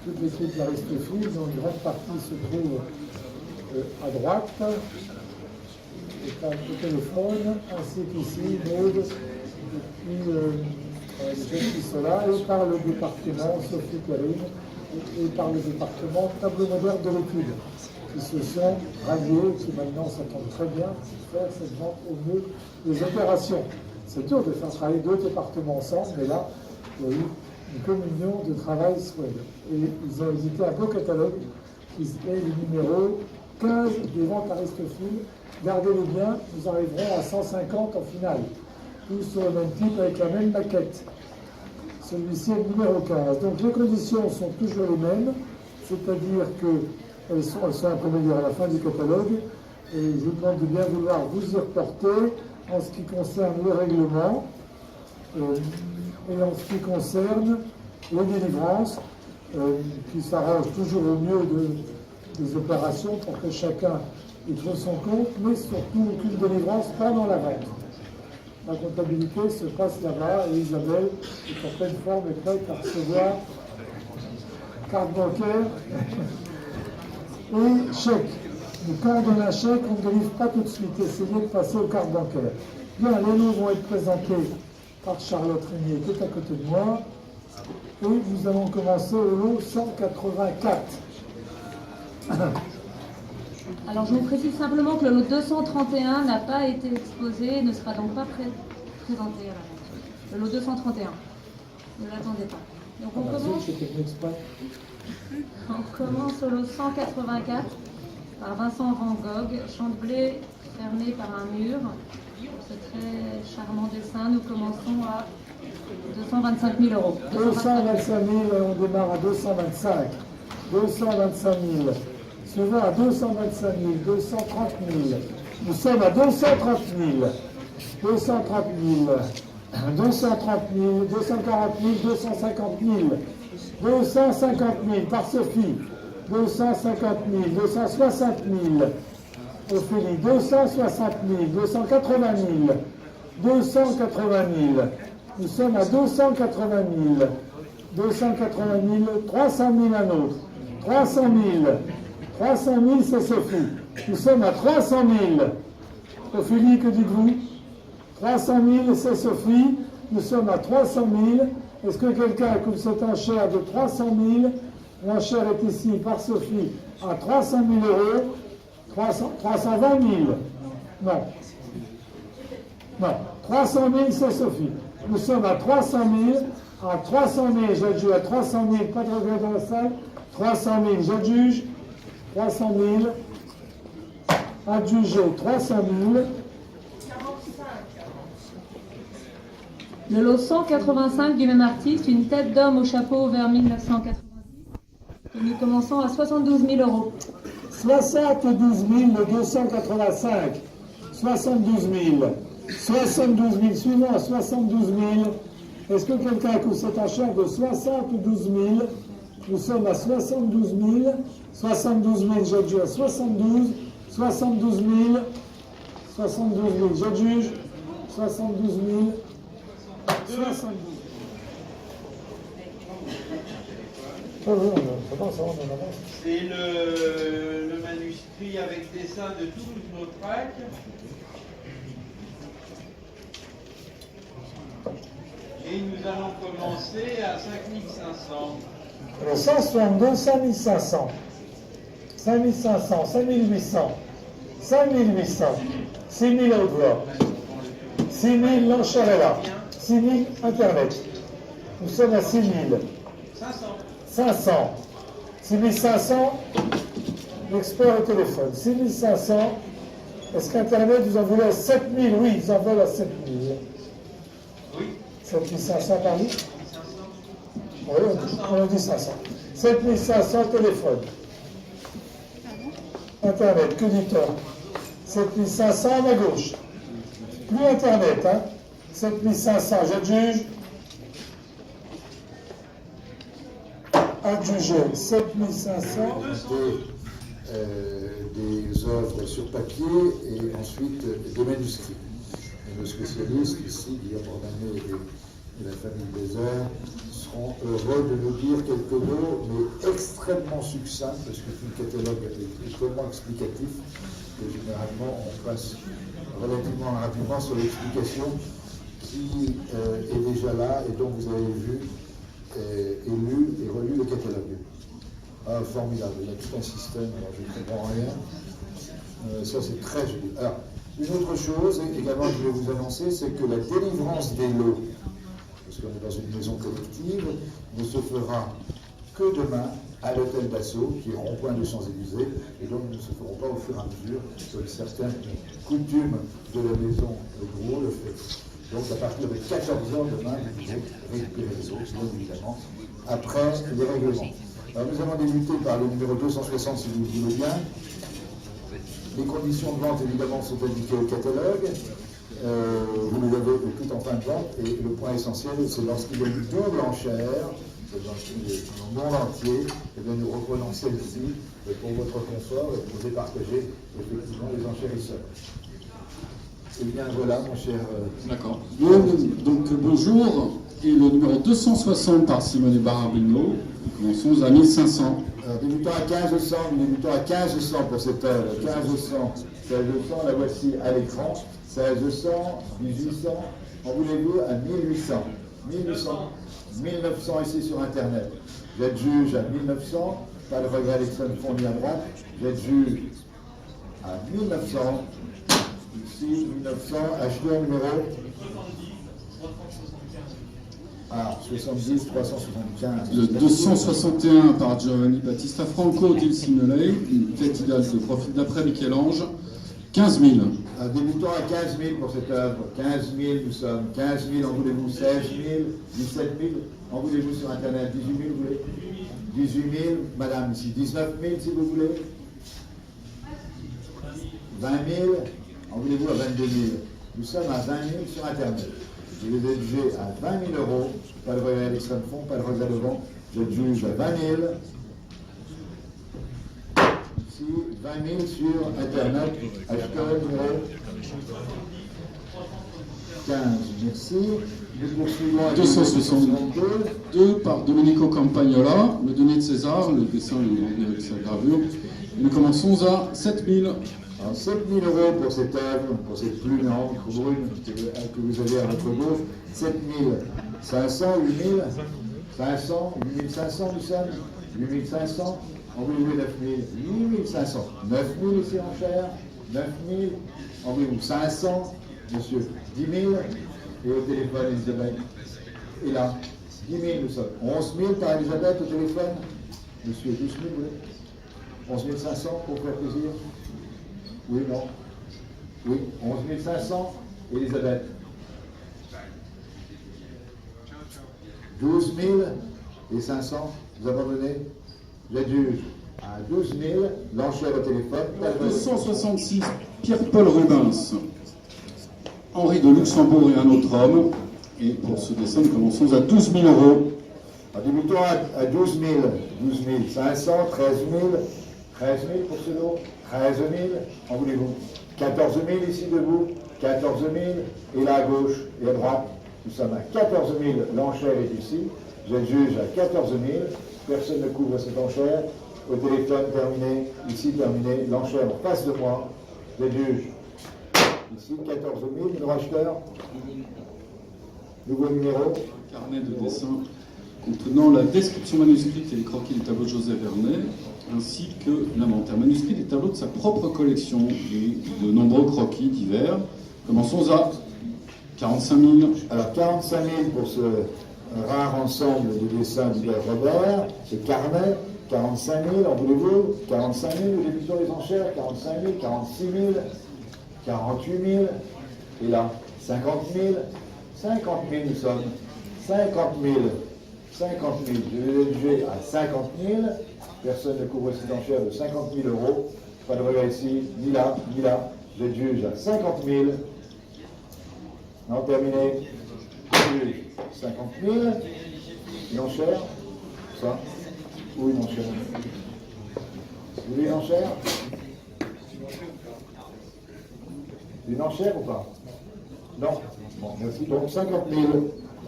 toute l'équipe d'Aristophile, dont une grande partie se trouve à droite, est à le téléphone, ainsi qu'ici, Maud, et puis les gens qui sont là, et par le département, Sophie Karine, et par le département Tableau moderne de l'étude, qui se sont ralliés, qui maintenant s'entendent très bien pour faire cette vente au mieux des opérations. C'est dur de faire travailler deux départements ensemble, mais là, il y a eu une communion de travail souhaitée. Et ils ont édité un beau catalogue qui est le numéro 15 des ventes Aristophile. Gardez-le bien, nous arriverons à 150 en finale. Tous sur le même type avec la même maquette. Celui-ci est le numéro 15. Donc les conditions sont toujours les mêmes, c'est-à-dire qu'elles sont imprimées à la fin du catalogue. Et je vous demande de bien vouloir vous y reporter en ce qui concerne le règlement et en ce qui concerne les délivrances, qui s'arrangent toujours au mieux des opérations pour que chacun y trouve son compte, mais surtout aucune délivrance pendant la vente. La comptabilité se passe là-bas et Isabelle est en pleine forme et prête à recevoir carte bancaire et chèque. Mais quand on donne un chèque, on ne délivre pas tout de suite. Essayez de passer aux cartes bancaires. Bien, les lots vont être présentés par Charlotte Régnier qui est à côté de moi. Et nous allons commencer au lot 184. Alors je vous précise simplement que le lot 231 n'a pas été exposé et ne sera donc pas présenté à la vente. Le lot 231. Ne l'attendez pas. Donc on commence au lot 184 par Vincent Van Gogh, champ de blé fermé par un mur. Pour ce très charmant dessin, nous commençons à 225 000 euros. 225 000, on démarre à 225. 225 000. Suivant à 225 000, 230 000. Nous sommes à 230 000. 230 000. 230 000, 240 000, 250 000. 250 000 par Sophie. 250 000, 260 000. Ophélie, 260 000, 280 000, 280 000. Nous sommes à 280 000, 280 000, 300 000 un autre, 300 000, 300 000 c'est Sophie. Nous sommes à 300 000. Ophélie, que dites-vous? 300 000 c'est Sophie. Nous sommes à 300 000. Est-ce que quelqu'un écoute cette enchère de 300 000? L'enchère est ici par Sophie à 300 000 euros. 320 000. Non. Non. 300 000, c'est Sophie. Nous sommes à 300 000. À 300 000, j'adjuge à 300 000. Pas de regret dans la salle. 300 000, j'adjuge. 300 000. Adjugé 300 000. Le lot 185 du même artiste, une tête d'homme au chapeau vers 1990. Et nous commençons à 72 000 euros. 72 285, 72 000, 72 000, suivant à 72 000. Est-ce que quelqu'un écoute cette enchère de 72 000? Nous sommes à 72 000, 72 000, j'adjuge à 72, 72 000, 72 000, j'adjuge, 72 000, 72 000. C'est le manuscrit avec dessin de toutes nos tracts. Et nous allons commencer à 5500. 162, 5500, 5500, 5800, 5800, 6000 haute voix, 6000 l'enchère est là, 6000 Internet. Nous sommes à 6000. 500. 6500, l'expert au téléphone. 6500, est-ce qu'Internet vous en voulez à 7000? Oui, ils en veulent à 7000. Oui. 7500 par litre? Oui, on dit 500. 7500, téléphone. Internet, que dit-on? 7500 à ma gauche. Plus Internet, hein? 7500, j'adjuge. Adjugé 7500. Des œuvres sur papier et ensuite des manuscrits. Et le spécialiste ici, Guillaume Romanet, et la famille Bézère seront heureux de nous dire quelques mots, mais extrêmement succincts, parce que tout le catalogue est tellement explicatif que généralement on passe relativement rapidement sur l'explication qui est déjà là et dont vous avez vu et lu et relu le catalogue. Ah, formidable, il y a tout un système, alors je ne comprends rien. Ça c'est très joli. Alors, une autre chose également que je vais vous annoncer, c'est que la délivrance des lots, parce qu'on est dans une maison collective, ne se fera que demain à l'hôtel d'Assaut, qui est rond-point de Champs-Élysées, et donc ne se feront pas au fur et à mesure, comme certaines coutumes de la maison Gros le fait. Donc à partir de 14h demain, vous pouvez récupérer les autres, bien évidemment, après les règlements. Alors nous allons débuter par le numéro 260, si vous le voulez bien. Les conditions de vente, évidemment, sont indiquées au catalogue. Vous les avez tout en fin de vente. Et le point essentiel, c'est lorsqu'il y a une double enchère, dans le monde entier, et bien nous reprenons celle-ci pour votre confort et pour départager effectivement les enchérisseurs. Eh bien voilà, mon cher. D'accord. Donc bonjour. Et le numéro 260 par Simone Barabino. Nous commençons à 1500. Débutant à 1500, pour cette œuvre. 1500, 1600, la voici à l'écran. 1600, 1800, en voulez-vous à 1800. 1800, 1900 ici sur Internet. Vous êtes juge à 1900, pas de regret d'extrême fourni à droite. Vous êtes juge à 1900, ici 1900, acheteur numéro 70 375. Le 261 par Giovanni Battista Franco d'Il Signore, une tête idéale de profil d'après Michel-Ange, 15 000. Débutant à 15 000 pour cette œuvre. 15 000 nous sommes. 15 000 en voulez-vous, 16 000, 17 000 en voulez-vous sur Internet, 18 000 vous voulez 18 000, madame ici, 19 000 si vous voulez. 20 000 en voulez-vous à 22 000. Nous sommes à 20 000 sur Internet. Je les ai jugés à 20 000 euros, pas de regret à l'extrême fond, pas de regret devant. Je juge à 20 000. Ici, 20 000 sur Internet, acheteur numéro 15. Merci. Nous poursuivons à 262 par Domenico Campagnola, le donné de César, le dessin avec sa gravure. Et nous commençons à 7 000. Alors, 7 000 euros pour cette œuvre, pour cette plume encre brune que vous avez à votre gauche. 7 500, 8 000, 500, 8 500 nous sommes, 8 500, en voulez-vous 9 000, 8 500, 9 000 ici en chair, 9 000, en voulez-vous 500, monsieur, 10 000, et au téléphone Elisabeth, et là, 10 000 nous sommes, 11 000 par Elisabeth au téléphone, monsieur, 12 000 vous voulez, 11 500 pour faire plaisir. Oui, non. Oui, 11 500, Elisabeth. 12 000 et 500, vous abandonnez. Vous êtes juge à 12 000, l'enchère au téléphone. 266, Pierre-Paul Rubens, Henri de Luxembourg et un autre homme. Et pour ce dessin, nous commençons à 12 000 euros. Débutons à 12 000, 12 500, 13 000, 13 000 pour ce lot, 13 000, en voulez-vous 14 000 ici debout, 14 000, et là à gauche et à droite, nous sommes à 14 000, l'enchère est ici, vous êtes juge à 14 000, personne ne couvre cette enchère, au téléphone terminé, ici terminé, l'enchère en face de moi, vous êtes juge, ici 14 000, numéro acheteur, nouveau numéro. Carnet de dessin contenant la description manuscrite et les croquis des tableaux de José Vernet, ainsi que l'inventaire manuscrit des tableaux de sa propre collection et de nombreux croquis divers. Commençons à 45 000. Alors 45 000 pour ce rare ensemble de dessins d'Hubert Robert, ce carnet, 45 000, en voulez-vous 45 000, vous débutons les enchères, 45 000, 46 000, 48 000, et là, 50 000, 50 000 nous sommes, 50 000, 50 000, je vais juger à 50 000, personne ne couvre cette enchère de 50 000 euros, pas de regret ici, ni là, je juge à 50 000, non, terminé, je juge 50 000, une enchère, ça, ou une enchère, vous voulez une enchère? Une enchère ou pas? Non. Bon, merci. Donc 50 000.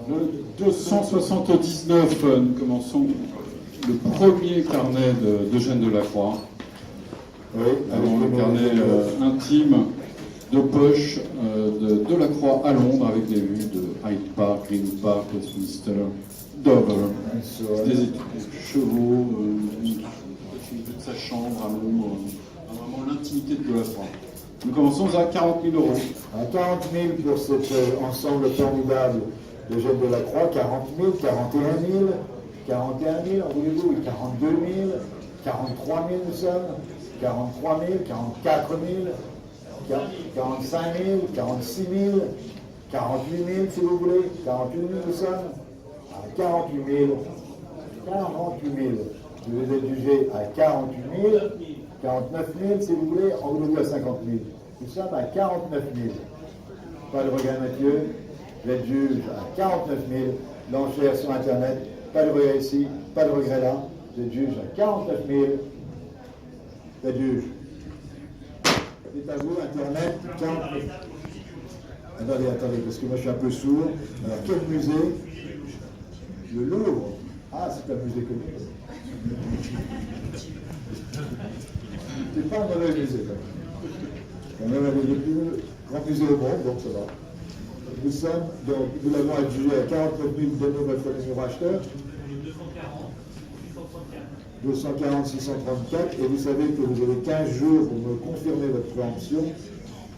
Le 279, nous commençons le premier carnet d'Eugène Delacroix. Oui, Alors, le carnet intime de poche de Delacroix à Londres avec des vues de Hyde Park, Green Park, Westminster, Dover. Des études de chevaux, une vue de sa chambre à Londres, vraiment l'intimité de Delacroix. Nous commençons à 40 000 euros. À 40 000 pour cet ensemble formidable d'Eugène Delacroix, 40 000, 41 000, 41 000, en voulez-vous, 42 000, 43 000 nous sommes, 43 000, 44 000, 45 000, 46 000, 48 000 si vous voulez, 48 000 nous sommes, à 48 000, 48 000, je vais être jugé à 48 000, 49 000 si vous voulez, en voulez-vous à 50 000. Nous sommes à 49 000. Pas de regret Mathieu, vous êtes juge à 49 000, l'enchère sur Internet, pas de regret ici, pas de regret là, vous êtes juge à 49 000, vous êtes juge. C'est à vous, Internet, 40 000. Attendez, parce que moi je suis un peu sourd. Alors quel musée? Le Louvre. Ah, c'est un musée connu. C'est pas un mauvais musée, quand même. On a le plus grand musée au monde, donc ça va. Nous sommes, donc, nous l'avons adjugé à 49 000, donnez votre numéro acheteur. 240 634, et vous savez que vous avez 15 jours pour me confirmer votre préemption,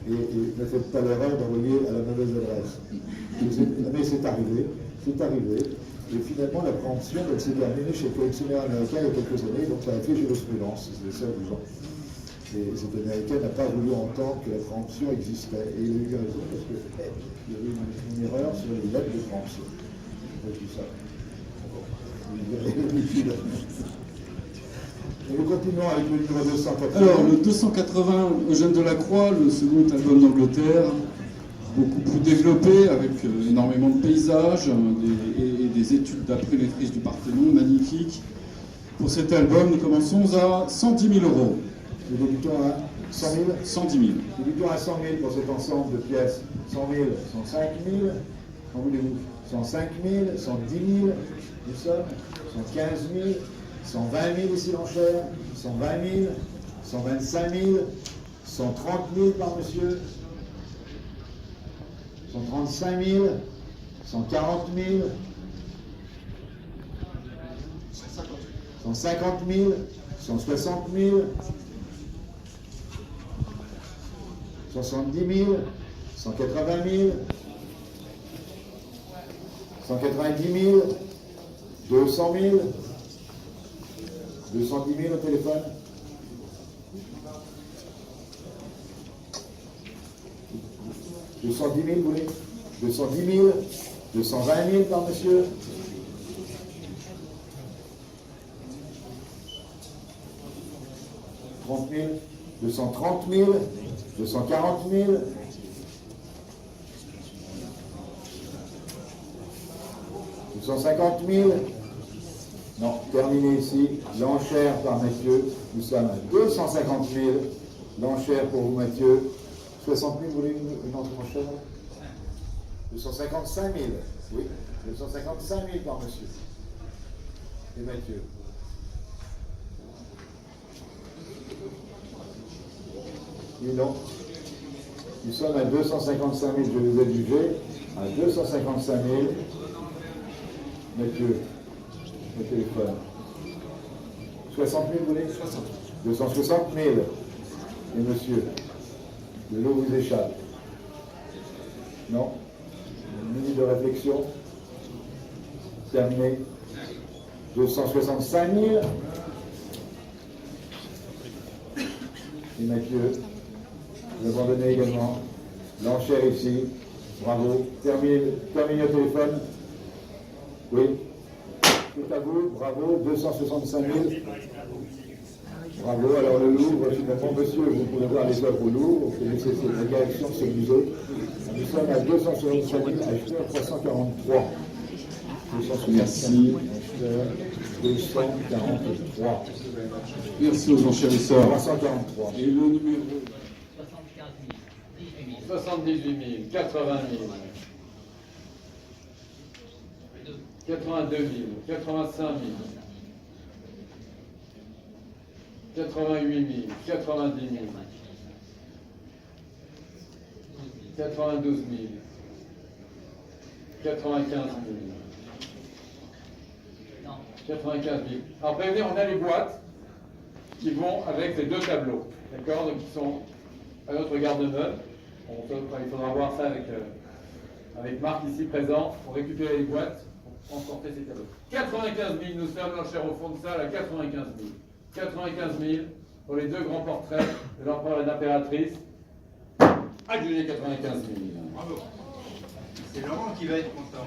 et ne faites pas l'erreur d'envoyer à la mauvaise adresse. Mais c'est arrivé, et finalement la préemption, elle s'est terminée chez le collectionneur américain il y a quelques années, donc ça a fait jurisprudence, c'est ça les gens. Et cet Américain n'a pas voulu entendre que la préemption existait, et il a eu raison, parce qu'il y avait une erreur sur les lettres de préemption. Et tout ça. Et nous continuons avec le numéro 280. Alors, le 280, Eugène Delacroix, le second album d'Angleterre, beaucoup plus développé, avec énormément de paysages et des études d'après maîtrise du Parthénon, magnifiques. Pour cet album, nous commençons à 110 000 euros. Nous débutons à 100 000. 110 000. Nous débutons à 100 000 pour cet ensemble de pièces. 100 000, 105 000, qu'en voulez-vous? 105 000, 110 000, nous sommes, 115 000, 120 000 ici l'enchère, 120 000, 125 000, 130 000 par monsieur, 135 000, 140 000, 150 000, 160 000, 70 000, 180 000, 190 000, 200 000, 210 000 au téléphone. 210 000, vous voulez? 210 000, 220 000 par monsieur. 30 000, 230 000, 240 000. 250 000. Non, terminé ici. L'enchère par Mathieu. Nous sommes à 250 000. L'enchère pour vous, Mathieu. 60 000, vous voulez une autre enchère? 255 000. Oui, 255 000 par monsieur. Et Mathieu. Et non. Nous sommes à 255 000, je vous ai jugé. À 255 000. Mathieu, le téléphone. 60 000, vous voulez? 60. 260 000. Et monsieur, le lot vous échappe. Non? Une minute de réflexion. Terminé. 265 000. Et Mathieu, vous abandonnez également. L'enchère ici. Bravo. Terminé au téléphone. Oui. C'est à vous. Bravo. 265 000. Bravo. Alors le Louvre, finalement, monsieur, vous pouvez voir les œuvres au Louvre. Vous connaissez la direction de ce musée. Nous sommes à 265 000, acheteur 343. 265 Merci. Acheteur 243. Merci aux enchérisseurs. 343. Et le numéro 78 000, 80 000. 82 000, 85 000, 88 000, 90 000, 92 000, 95 000, 95 000. Alors prévenez, on a les boîtes qui vont avec ces deux tableaux, d'accord, donc qui sont à notre garde-meuble. Il faudra voir ça avec Marc ici présent pour récupérer les boîtes, pour transporter ces tableaux. 95 000, nous sommes l'enchère au fond de salle à 95 000. 95 000 pour les deux grands portraits de l'empereur et de l'impératrice. Adjugé 95 000. Bravo. C'est Laurent qui va être content.